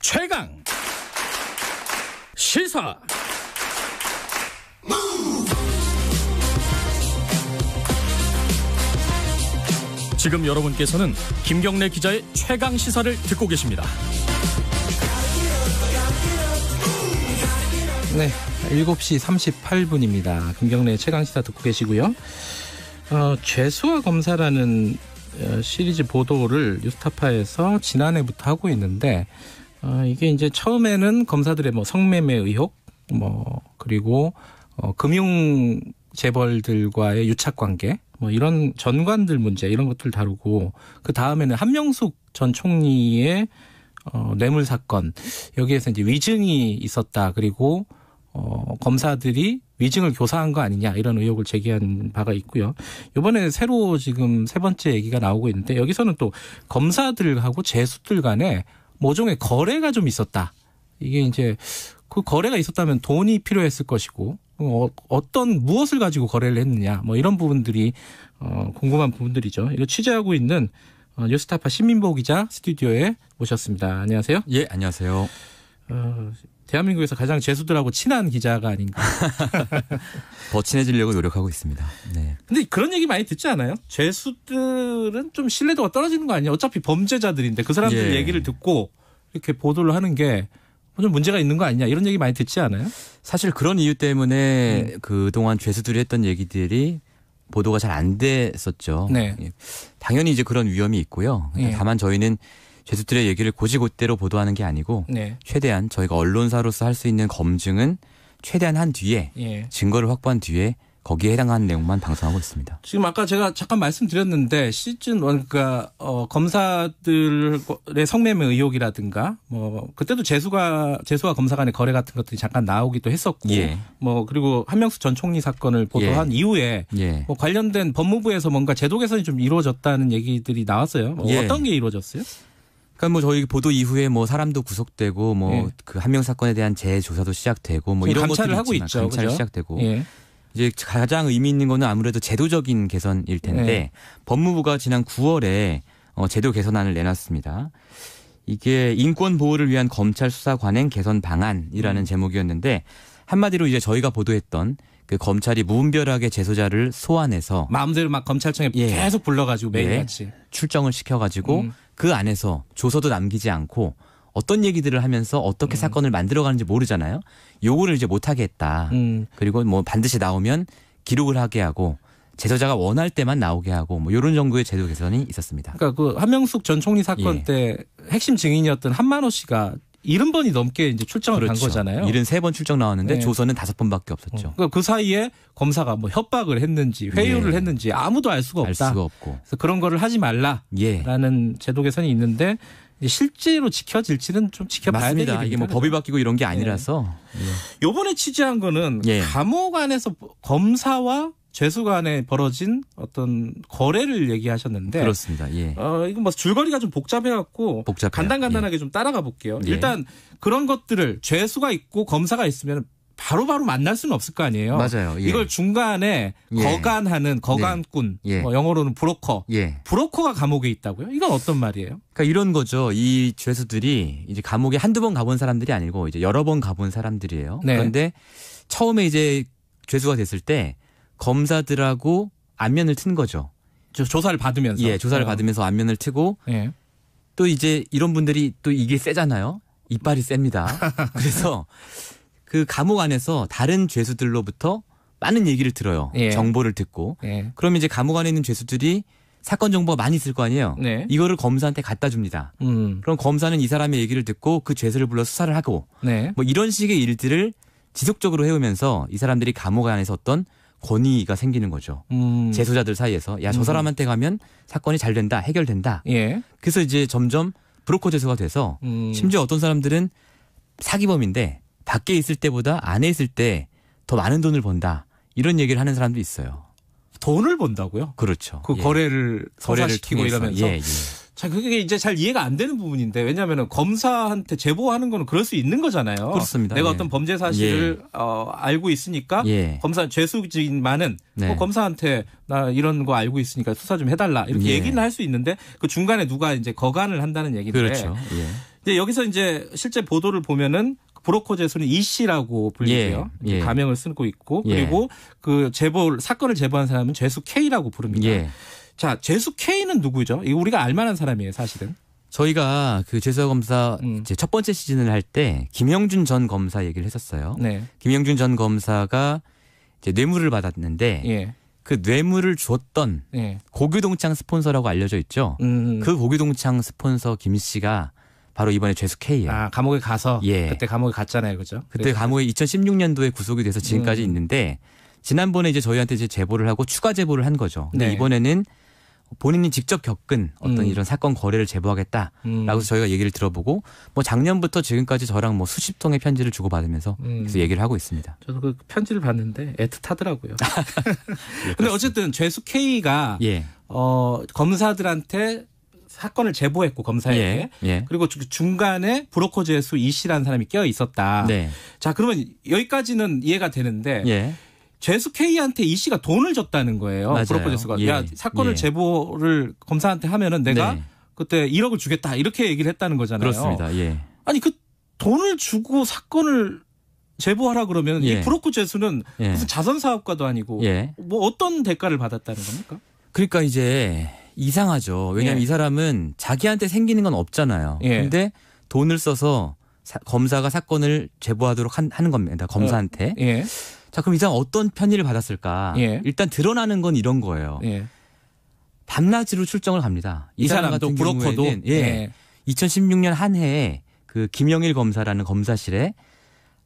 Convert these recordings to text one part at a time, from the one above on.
최강 시사. 지금 여러분께서는 김경래 기자의 최강 시사를 듣고 계십니다. 네, 7시 38분입니다. 김경래 최강 시사 듣고 계시고요. 죄수와 검사라는 시리즈 보도를 뉴스타파에서 지난해부터 하고 있는데 이게 이제 처음에는 검사들의 성매매 의혹, 그리고 금융 재벌들과의 유착 관계, 이런 전관들 문제 이런 것들 다루고, 그 다음에는 한명숙 전 총리의 뇌물 사건, 여기에서 이제 위증이 있었다, 그리고 검사들이 위증을 교사한 거 아니냐, 이런 의혹을 제기한 바가 있고요. 이번에 새로 지금 세 번째 얘기가 나오고 있는데, 여기서는 또 검사들하고 죄수들 간에 모종의 거래가 좀 있었다. 이게 이제 그 거래가 있었다면 돈이 필요했을 것이고, 무엇을 가지고 거래를 했느냐, 이런 부분들이 궁금한 부분들이죠. 이거 취재하고 있는 뉴스타파 신민보 기자 스튜디오에 모셨습니다. 안녕하세요. 예, 안녕하세요. 대한민국에서 가장 죄수들하고 친한 기자가 아닌가. 더 친해지려고 노력하고 있습니다. 네. 근데 그런 얘기 많이 듣지 않아요? 죄수들은 좀 신뢰도가 떨어지는 거 아니에요? 어차피 범죄자들인데 그 사람들 얘기를 듣고 이렇게 보도를 하는 게 좀 문제가 있는 거 아니냐, 이런 얘기 많이 듣지 않아요? 사실 그런 이유 때문에 그동안 죄수들이 했던 얘기들이 보도가 잘 안 됐었죠. 네. 당연히 이제 그런 위험이 있고요. 다만 저희는 죄수들의 얘기를 곧이곧대로 보도하는 게 아니고 최대한 저희가 언론사로서 할 수 있는 검증은 최대한 한 뒤에 증거를 확보한 뒤에 거기에 해당하는 내용만 방송하고 있습니다. 지금 아까 제가 잠깐 말씀드렸는데 시즌 1, 그러니까 검사들의 성매매 의혹이라든가 그때도 죄수와 검사 간의 거래 같은 것들이 잠깐 나오기도 했었고, 그리고 한명숙 전 총리 사건을 보도한 이후에 관련된 법무부에서 뭔가 제도 개선이 좀 이루어졌다는 얘기들이 나왔어요. 어떤 게 이루어졌어요? 그러니까 저희 보도 이후에 사람도 구속되고 그 한명 사건에 대한 재조사도 시작되고 이런 것들이 하고 있죠. 감찰이 그죠? 시작되고 이제 가장 의미 있는 거는 아무래도 제도적인 개선일 텐데 법무부가 지난 9월에 제도 개선안을 내놨습니다. 이게 인권 보호를 위한 검찰 수사 관행 개선 방안이라는 제목이었는데, 한마디로 이제 저희가 보도했던 그 검찰이 무분별하게 재소자를 소환해서 마음대로 막 검찰청에 계속 불러가지고 매일같이 출정을 시켜가지고 그 안에서 조서도 남기지 않고 어떤 얘기들을 하면서 어떻게 사건을 만들어가는지 모르잖아요. 요거를 이제 못하게 했다. 그리고 반드시 나오면 기록을 하게 하고 재소자가 원할 때만 나오게 하고 이런 정도의 제도 개선이 있었습니다. 그러니까 그 한명숙 전 총리 사건 때 핵심 증인이었던 한만호 씨가 70번이 넘게 이제 출정을 간 거잖아요. 73번 출정 나왔는데 조서는 5번밖에 없었죠. 그러니까 그 사이에 검사가 협박을 했는지 회유를 했는지 아무도 알 수가 없다. 알 수가 없고. 그래서 그런 거를 하지 말라라는 제도 개선이 있는데 실제로 지켜질지는 좀 지켜봐야 되겠습니다. 맞습니다. 이게 법이 바뀌고 이런 게 아니라서. 요번에 취재한 거는 감옥 안에서 검사와 죄수 간에 벌어진 어떤 거래를 얘기하셨는데. 그렇습니다. 이거 줄거리가 좀 복잡해갖고 간단하게 좀 따라가 볼게요. 일단 그런 것들을 죄수가 있고 검사가 있으면 바로바로 만날 수는 없을 거 아니에요. 맞아요. 이걸 중간에 거간하는 거간꾼, 영어로는 브로커. 브로커가 감옥에 있다고요? 이건 어떤 말이에요? 그러니까 이런 거죠. 이 죄수들이 이제 감옥에 한두 번 가본 사람들이 아니고 이제 여러 번 가본 사람들이에요. 그런데 처음에 이제 죄수가 됐을 때 검사들하고 안면을 튼 거죠. 조사를 받으면서. 조사를 받으면서 안면을 트고 또 이제 이런 분들이 또 이게 세잖아요. 이빨이 셉니다. 그래서 그 감옥 안에서 다른 죄수들로부터 많은 얘기를 들어요. 정보를 듣고. 그럼 이제 감옥 안에 있는 죄수들이 사건 정보가 많이 있을 거 아니에요. 이거를 검사한테 갖다 줍니다. 그럼 검사는 이 사람의 얘기를 듣고 그 죄수를 불러 수사를 하고 이런 식의 일들을 지속적으로 해오면서 이 사람들이 감옥 안에서 어떤 권위가 생기는 거죠. 재소자들 사이에서 저 사람한테 가면 사건이 잘 된다, 해결된다. 그래서 이제 점점 브로커 재수가 돼서 심지어 어떤 사람들은 사기범인데 밖에 있을 때보다 안에 있을 때 더 많은 돈을 번다, 이런 얘기를 하는 사람도 있어요. 돈을 번다고요? 그렇죠. 그 거래를 성사시키고 이러면서. 자, 그게 이제 잘 이해가 안 되는 부분인데, 왜냐하면 검사한테 제보하는 거는 그럴 수 있는 거잖아요. 그렇습니다. 내가 어떤 범죄 사실을 알고 있으니까 검사 죄수지만은 검사한테 나 이런 거 알고 있으니까 수사 좀 해달라, 이렇게 얘기는 할 수 있는데 그 중간에 누가 이제 거간을 한다는 얘기인데. 그렇죠. 근데 여기서 이제 실제 보도를 보면은 브로커 죄수는 이 씨라고 불리고요. 예. 가명을 쓰고 있고 예. 그리고 그 사건을 제보한 사람은 죄수 K라고 부릅니다. 예. 자, 죄수 K는 누구죠? 이거 우리가 알만한 사람이에요, 사실은. 저희가 그 죄수사 검사 이제 첫 번째 시즌을 할 때 김영준 전 검사 얘기를 했었어요. 네. 김영준 전 검사가 이제 뇌물을 받았는데 예. 그 뇌물을 줬던 예. 고규동창 스폰서라고 알려져 있죠. 그 고규동창 스폰서 김 씨가 바로 이번에 죄수 K예요. 아, 감옥에 가서 예. 그때 감옥에 갔잖아요, 그죠? 그때 감옥에 2016년도에 구속이 돼서 지금까지 있는데 지난번에 이제 저희한테 이제 제보를 하고 추가 제보를 한 거죠. 근데 네. 이번에는 본인이 직접 겪은 어떤 이런 사건 거래를 제보하겠다라고 해서 저희가 얘기를 들어보고 뭐 작년부터 지금까지 저랑 뭐 수십 통의 편지를 주고받으면서 그래서 얘기를 하고 있습니다. 저도 그 편지를 봤는데 애틋하더라고요. 근데 어쨌든 죄수 K가 예. 검사들한테 사건을 제보했고 검사에게 예. 그리고 중간에 브로커 죄수 이 씨라는 사람이 껴 있었다. 네. 자, 그러면 여기까지는 이해가 되는데 예. 죄수 K한테 이 씨가 돈을 줬다는 거예요. 맞아요. 브로커 죄수가. 예. 야, 사건을 예. 제보를 검사한테 하면은 내가 네. 그때 1억을 주겠다. 이렇게 얘기를 했다는 거잖아요. 그렇습니다. 예. 아니 그 돈을 주고 사건을 제보하라 그러면 예. 이 브로커 죄수는 예. 무슨 자선 사업가도 아니고 예. 뭐 어떤 대가를 받았다는 겁니까? 그러니까 이제 이상하죠. 왜냐하면 예. 이 사람은 자기한테 생기는 건 없잖아요. 예. 근데 돈을 써서 검사가 사건을 제보하도록 하는 겁니다. 검사한테. 예. 자, 그럼 이 사람 어떤 편의를 받았을까? 예. 일단 드러나는 건 이런 거예요. 예. 밤낮으로 출정을 갑니다. 이 사람 사람도 같은 브로커도 경우에는 예. 2016년 한 해에 그 김영일 검사라는 검사실에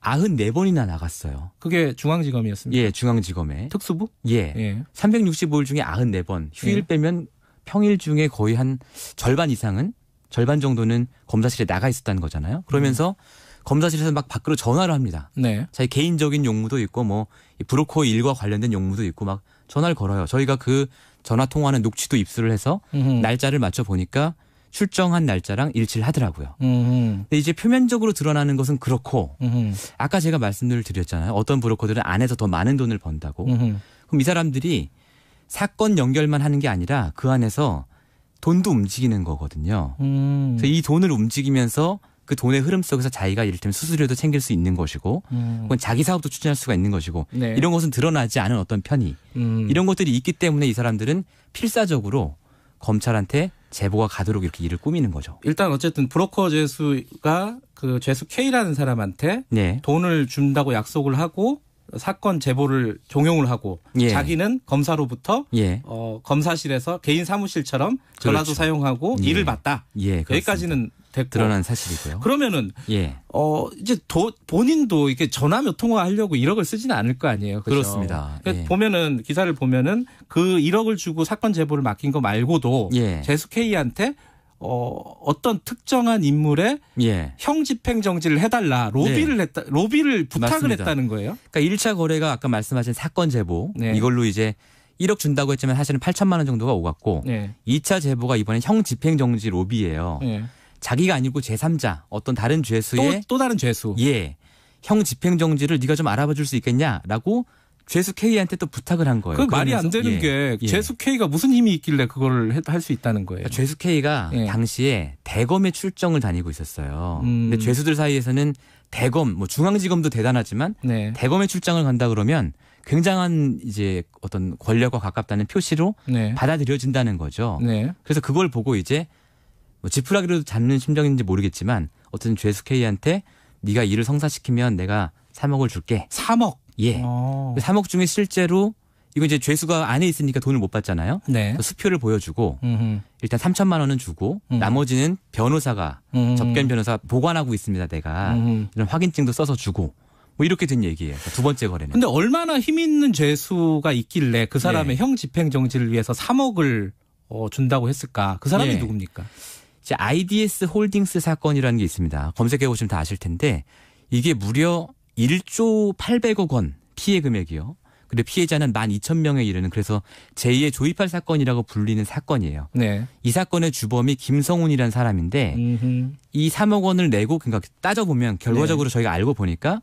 94번이나 나갔어요. 그게 중앙지검이었습니다. 예, 중앙지검에. 특수부? 예. 예. 365일 중에 94번. 휴일 예. 빼면 평일 중에 거의 한 절반 이상은 절반 정도는 검사실에 나가 있었다는 거잖아요. 그러면서 검사실에서 막 밖으로 전화를 합니다. 네. 자기 개인적인 용무도 있고 뭐 브로커 일과 관련된 용무도 있고 막 전화를 걸어요. 저희가 그 전화 통화는 녹취도 입수를 해서 날짜를 맞춰 보니까 출정한 날짜랑 일치를 하더라고요. 근데 이제 표면적으로 드러나는 것은 그렇고 아까 제가 말씀을 드렸잖아요. 어떤 브로커들은 안에서 더 많은 돈을 번다고. 그럼 이 사람들이 사건 연결만 하는 게 아니라 그 안에서 돈도 움직이는 거거든요. 그래서 이 돈을 움직이면서 그 돈의 흐름 속에서 자기가 이를테면 수수료도 챙길 수 있는 것이고 그건 자기 사업도 추진할 수가 있는 것이고 네. 이런 것은 드러나지 않은 어떤 편의 이런 것들이 있기 때문에 이 사람들은 필사적으로 검찰한테 제보가 가도록 이렇게 일을 꾸미는 거죠. 일단 어쨌든 브로커 죄수가 그 죄수 K라는 사람한테 네. 돈을 준다고 약속을 하고 사건 제보를 종용을 하고 예. 자기는 검사로부터 예. 검사실에서 개인 사무실처럼 전화도 그렇죠. 사용하고 예. 일을 봤다. 예, 여기까지는 됐고 드러난 사실이고요. 그러면은 예. 이제 본인도 이렇게 전화 몇 통화 하려고 1억을 쓰지는 않을 거 아니에요. 그렇죠? 그렇습니다. 그러니까 예. 보면은 기사를 보면은 그 1억을 주고 사건 제보를 맡긴 거 말고도 예. 재수 K한테 어떤 특정한 인물의 예. 형 집행 정지를 해달라 로비를 부탁을 맞습니다. 했다는 거예요. 그러니까 1차 거래가 아까 말씀하신 사건 제보 네. 이걸로 이제 1억 준다고 했지만 사실은 8천만 원 정도가 오갔고 네. 2차 제보가 이번엔 형 집행 정지 로비예요. 네. 자기가 아니고 제3자 어떤 다른 죄수의 또 다른 죄수. 예. 형 집행 정지를 네가 좀 알아봐 줄 수 있겠냐라고 죄수 K한테 또 부탁을 한 거예요. 그 말이 안 그러면서 되는 게 죄수 K가 무슨 힘이 있길래 그걸 할 수 있다는 거예요. 그러니까 죄수 K가 예. 당시에 대검에 출정을 다니고 있었어요. 근데 죄수들 사이에서는 대검, 뭐 중앙지검도 대단하지만 네. 대검에 출장을 간다 그러면 굉장한 이제 어떤 권력과 가깝다는 표시로 네. 받아들여진다는 거죠. 네. 그래서 그걸 보고 이제 뭐 지푸라기로 잡는 심정인지 모르겠지만 어쨌든 죄수 K한테 네가 일을 성사시키면 내가 3억을 줄게. 3억. 예. 3억 중에 실제로 이거 이제 죄수가 안에 있으니까 돈을 못 받잖아요. 네. 그래서 수표를 보여주고 일단 3천만 원은 주고 나머지는 변호사가 접견 변호사 보관하고 있습니다. 내가 이런 확인증도 써서 주고 뭐 이렇게 된 얘기예요. 그러니까 두 번째 거래는. 근데 얼마나 힘 있는 죄수가 있길래 그 사람의 예. 형 집행 정지를 위해서 3억을 준다고 했을까? 그 사람이 예. 누굽니까? 이제 IDS 홀딩스 사건이라는 게 있습니다. 검색해 보시면 다 아실 텐데 이게 무려 1조 800억 원 피해 금액이요. 근데 피해자는 12,000명에 이르는 그래서 제2의 조이팔 사건이라고 불리는 사건이에요. 네. 이 사건의 주범이 김성훈이라는 사람인데 이 3억 원을 내고 그러니까 따져보면 결과적으로 네. 저희가 알고 보니까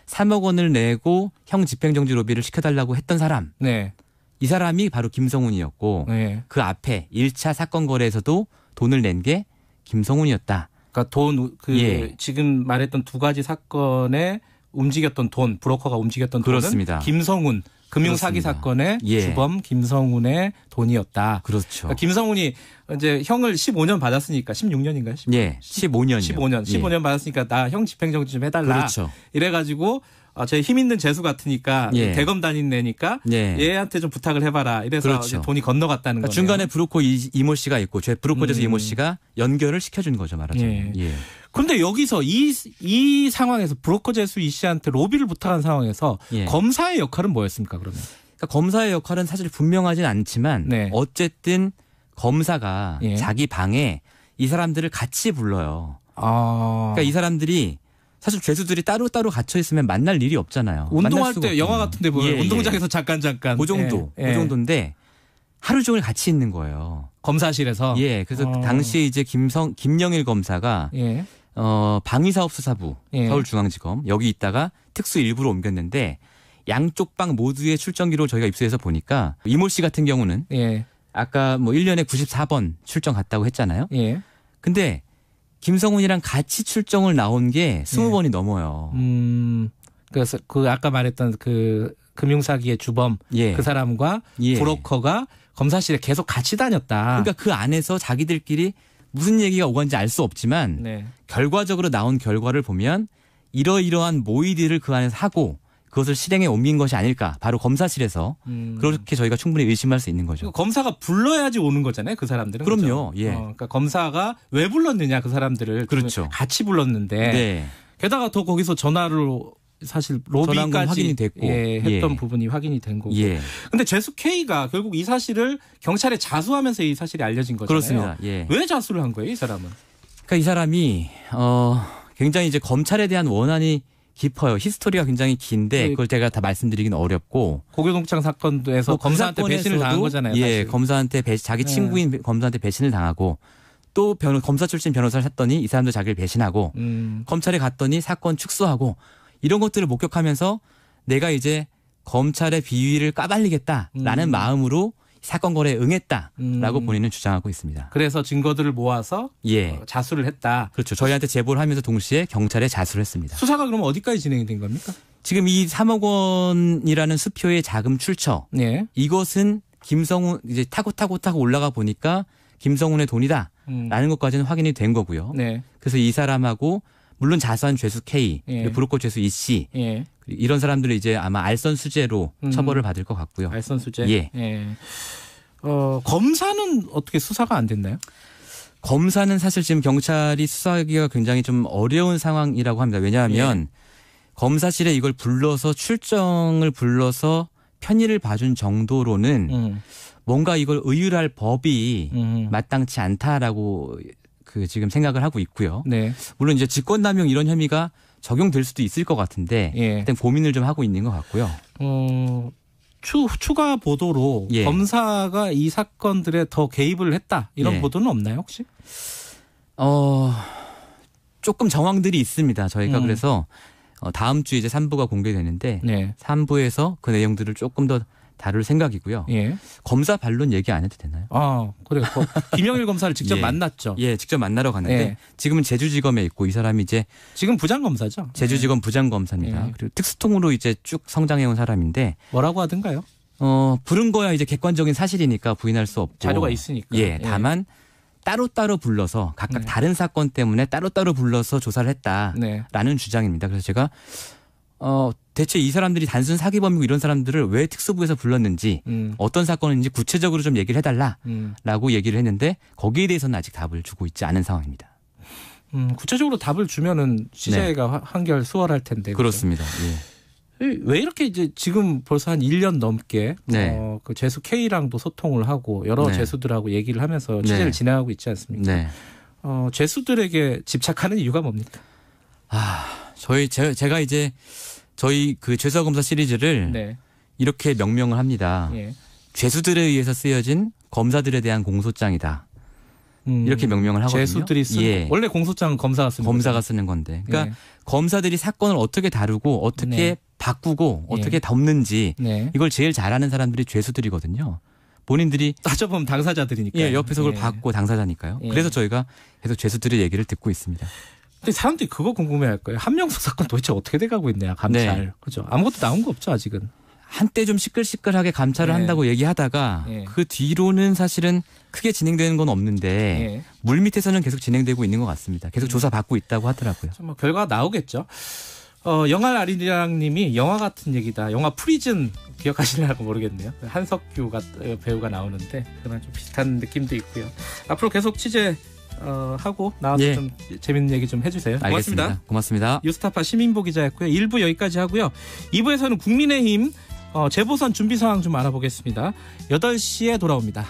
3억 원을 내고 형 집행정지 로비를 시켜달라고 했던 사람. 네. 이 사람이 바로 김성훈이었고 네. 그 앞에 1차 사건 거래에서도 돈을 낸 게 김성훈이었다. 그러니까 지금 말했던 두 가지 사건에 움직였던 돈, 브로커가 움직였던 그렇습니다. 돈은 김성훈 금융사기 사건의 주범 김성훈의 돈이었다. 그렇죠. 그러니까 김성훈이 이제 형을 15년 받았으니까 16년인가요? 15년이요. 15년 받았으니까 나 형 집행정지 좀 해달라. 그렇죠. 이래가지고 제 힘 있는 재수 같으니까 대검 다닌 애니까 얘한테 좀 부탁을 해봐라. 이래서 그렇죠. 돈이 건너갔다는 거예요. 중간에 브로커 이모 씨가 있고 브로커 재수 이모 씨가 연결을 시켜준 거죠, 말하자면. 그런데 여기서 이 상황에서 브로커 재수 이 씨한테 로비를 부탁한 상황에서 검사의 역할은 뭐였습니까, 그러면? 그러니까 검사의 역할은 사실 분명하진 않지만 어쨌든 검사가 자기 방에 이 사람들을 같이 불러요. 그러니까 이 사람들이 사실 죄수들이 따로따로 갇혀 있으면 만날 일이 없잖아요. 운동할 때 영화 같은데 보면 운동장에서 잠깐. 그 정도. 그 정도인데 하루 종일 같이 있는 거예요. 검사실에서. 그래서 그 당시에 이제 김영일 검사가 방위사업수사부 서울중앙지검 여기 있다가 특수 일부로 옮겼는데 양쪽 방 모두의 출정기로 저희가 입수해서 보니까 이모 씨 같은 경우는 아까 뭐 1년에 94번 출정 갔다고 했잖아요. 근데 김성훈이랑 같이 출정을 나온 게 20번이 넘어요. 그래서 그 아까 말했던 그 금융사기의 주범 그 사람과 브로커가 검사실에 계속 같이 다녔다. 그러니까 그 안에서 자기들끼리 무슨 얘기가 오간지 알 수 없지만 결과적으로 나온 결과를 보면 이러이러한 모의들을 그 안에서 하고 그것을 실행에 옮긴 것이 아닐까. 바로 검사실에서 그렇게 저희가 충분히 의심할 수 있는 거죠. 검사가 불러야지 오는 거잖아요. 그 사람들은. 그럼요. 그렇죠? 그러니까 검사가 왜 불렀느냐 그 사람들을. 그렇죠. 같이 불렀는데 게다가 더 거기서 전화로 사실 로비까지 확인이 됐고 했던 부분이 확인이 된 거고. 근데 재수 K가 결국 이 사실을 경찰에 자수하면서 이 사실이 알려진 거잖아요. 그렇습니다. 왜 자수를 한 거예요, 이 사람은? 그러니까 이 사람이 굉장히 이제 검찰에 대한 원한이 깊어요. 히스토리가 굉장히 긴데 그걸 제가 다 말씀드리기는 어렵고. 고교동창 사건에서 검사한테 배신을 당한 거잖아요. 사실. 검사한테 자기 친구인 검사한테 배신을 당하고 또 검사 출신 변호사를 샀더니 이 사람도 자기를 배신하고 검찰에 갔더니 사건 축소하고 이런 것들을 목격하면서 내가 이제 검찰의 비위를 까발리겠다라는 마음으로 사건 거래에 응했다라고 본인은 주장하고 있습니다. 그래서 증거들을 모아서 자수를 했다. 그렇죠. 저희한테 제보를 하면서 동시에 경찰에 자수를 했습니다. 수사가 그러면 어디까지 진행이 된 겁니까? 지금 이 3억 원이라는 수표의 자금 출처 이것은 김성훈 이제 타고 올라가 보니까 김성훈의 돈이다라는 것까지는 확인이 된 거고요. 그래서 이 사람하고 물론 자수한 죄수 K, 브로커 죄수 이 씨 이런 사람들은 이제 아마 알선수재로 처벌을 받을 것 같고요. 알선수재. 검사는 어떻게 수사가 안 됐나요? 검사는 사실 지금 경찰이 수사하기가 굉장히 좀 어려운 상황이라고 합니다. 왜냐하면 검사실에 이걸 출정을 불러서 편의를 봐준 정도로는 뭔가 이걸 의율할 법이 마땅치 않다라고 지금 생각을 하고 있고요. 물론 이제 직권남용 이런 혐의가 적용될 수도 있을 것 같은데 일단 고민을 좀 하고 있는 것 같고요. 추가 보도로 검사가 이 사건들에 더 개입을 했다 이런 보도는 없나요 혹시? 조금 정황들이 있습니다. 저희가 그래서 다음 주 이제 3부가 공개되는데 3부에서 그 내용들을 조금 더 다룰 생각이고요. 검사 반론 얘기 안 해도 되나요? 그래요. 김영일 검사를 직접 만났죠. 직접 만나러 갔는데 지금은 제주지검에 있고 이 사람이 이제 지금 부장검사죠. 제주지검 부장검사입니다. 그리고 특수통으로 이제 쭉 성장해온 사람인데 뭐라고 하던가요? 부른 거야 이제 객관적인 사실이니까 부인할 수 없고 자료가 있으니까. 다만 따로따로 불러서 각각 다른 사건 때문에 따로따로 불러서 조사를 했다라는 주장입니다. 그래서 제가 대체 이 사람들이 단순 사기범이고 이런 사람들을 왜 특수부에서 불렀는지 어떤 사건인지 구체적으로 좀 얘기를 해달라라고 얘기를 했는데 거기에 대해서는 아직 답을 주고 있지 않은 상황입니다. 구체적으로 답을 주면은 취재가 한결 수월할 텐데. 그렇습니다. 왜 이렇게 이제 지금 벌써 한 1년 넘게 그 재수 K랑도 소통을 하고 여러 재수들하고 얘기를 하면서 취재를 진행하고 있지 않습니까? 재수들에게 집착하는 이유가 뭡니까? 제가 이제 저희 그 죄수와 검사 시리즈를 이렇게 명명을 합니다. 죄수들에 의해서 쓰여진 검사들에 대한 공소장이다. 이렇게 명명을 하거든요. 죄수들이 쓰는 원래 공소장은 검사가 쓰는 건데. 그러니까 검사들이 사건을 어떻게 다루고 어떻게 바꾸고 어떻게 덮는지 이걸 제일 잘하는 사람들이 죄수들이거든요. 본인들이 따져보면 당사자들이니까. 예, 옆에서 그걸 받고 당사자니까요. 예. 그래서 저희가 계속 죄수들의 얘기를 듣고 있습니다. 근데 사람들이 그거 궁금해할 거예요. 한명숙 사건 도대체 어떻게 돼가고 있냐, 감찰. 네. 그죠? 아무것도 나온 거 없죠, 아직은. 한때 좀 시끌시끌하게 감찰을 예. 한다고 얘기하다가 예. 그 뒤로는 사실은 크게 진행되는 건 없는데 예. 물 밑에서는 계속 진행되고 있는 것 같습니다. 계속 조사받고 있다고 하더라고요. 뭐 결과가 나오겠죠. 영화 아리랑 님이 영화 같은 얘기다. 영화 프리즌 기억하시려고 모르겠네요. 한석규 배우가 나오는데 그런 좀 비슷한 느낌도 있고요. 앞으로 계속 취재 하고 나와서 예. 좀 재밌는 얘기 좀 해주세요. 알겠습니다. 고맙습니다. 유스타파 시민보 기자였고요. 1부 여기까지 하고요. 2부에서는 국민의힘 재보선 준비 상황 좀 알아보겠습니다. 8시에 돌아옵니다.